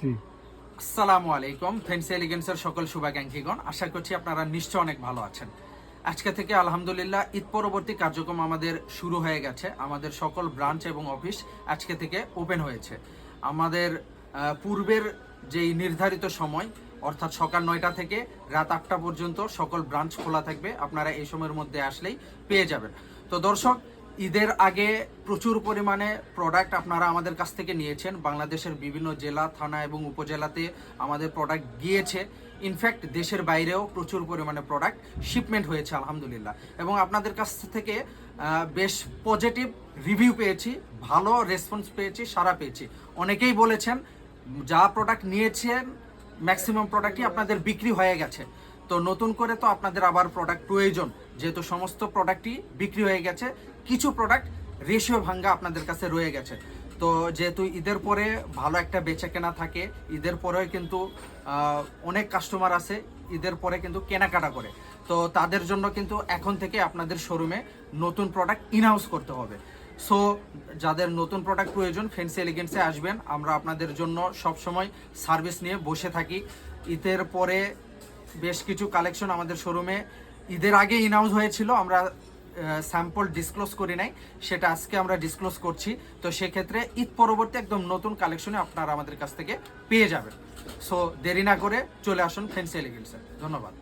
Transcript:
জি। আসসালামু আলাইকুম। ফ্যান্সি এলিগেন্সের সকল শুভাকাঙ্ক্ষীগণ, আশা করছি আপনারা নিশ্চয় অনেক ভালো আছেন। আজকে থেকে আলহামদুলিল্লাহ ঈদ পরবর্তী কার্যক্রম আমাদের শুরু হয়ে গেছে। আমাদের সকল ব্রাঞ্চ এবং অফিস আজকে থেকে ওপেন হয়েছে। আমাদের পূর্বের যেই নির্ধারিত সময় অর্থাৎ সকাল 9টা থেকে রাত 8টা পর্যন্ত সকল ব্রাঞ্চ খোলা থাকবে। আপনারা এই সময়ের মধ্যে আসলেই পেয়ে যাবেন। তো দর্শক, ঈদের আগে প্রচুর পরিমাণে প্রোডাক্ট আপনারা আমাদের কাছ থেকে নিয়েছেন। বাংলাদেশের বিভিন্ন জেলা, থানা এবং উপজেলাতে আমাদের প্রোডাক্ট গিয়েছে। ইনফ্যাক্ট দেশের বাইরেও প্রচুর পরিমাণে প্রোডাক্ট শিপমেন্ট হয়েছে আলহামদুলিল্লাহ। এবং আপনাদের কাছ থেকে বেশ পজিটিভ রিভিউ পেয়েছি, ভালো রেসপন্স পেয়েছি, সাড়া পেয়েছি। অনেকেই বলেছেন যা প্রোডাক্ট নিয়েছেন ম্যাক্সিমাম প্রোডাক্টই আপনাদের বিক্রি হয়ে গেছে। তো নতুন করে তো আপনাদের আবার প্রোডাক্ট প্রয়োজন, যেহেতু সমস্ত প্রোডাক্টই বিক্রি হয়ে গেছে। কিছু প্রোডাক্ট রেশিও ভাঙ্গা আপনাদের কাছে রয়ে গেছে। তো যেহেতু ঈদের পরে ভালো একটা বেচা কেনা থাকে, ঈদের পরেও কিন্তু অনেক কাস্টমার আছে ঈদের পরে কিন্তু কেনাকাটা করে। তো তাদের জন্য কিন্তু এখন থেকে আপনাদের শোরুমে নতুন প্রোডাক্ট ইনহাউস করতে হবে। সো যাদের নতুন প্রোডাক্ট প্রয়োজন ফ্যান্সি এলিগেন্সে আসবেন। আমরা আপনাদের জন্য সবসময় সার্ভিস নিয়ে বসে থাকি। ঈদের পরে বেশ কিছু কালেকশন আমাদের শোরুমে ঈদের আগে ইনহাউস হয়েছিল, আমরা স্যাম্পল ডিসক্লোজ করি নাই, সেটা আজকে আমরা ডিসক্লোজ করছি। তো সেক্ষেত্রে ঈদ পরবর্তী একদম নতুন কালেকশনে আপনারা আমাদের কাছ থেকে পেয়ে যাবেন। সো দেরি না করে চলে আসুন ফ্যান্সি এলিগেন্সে। ধন্যবাদ।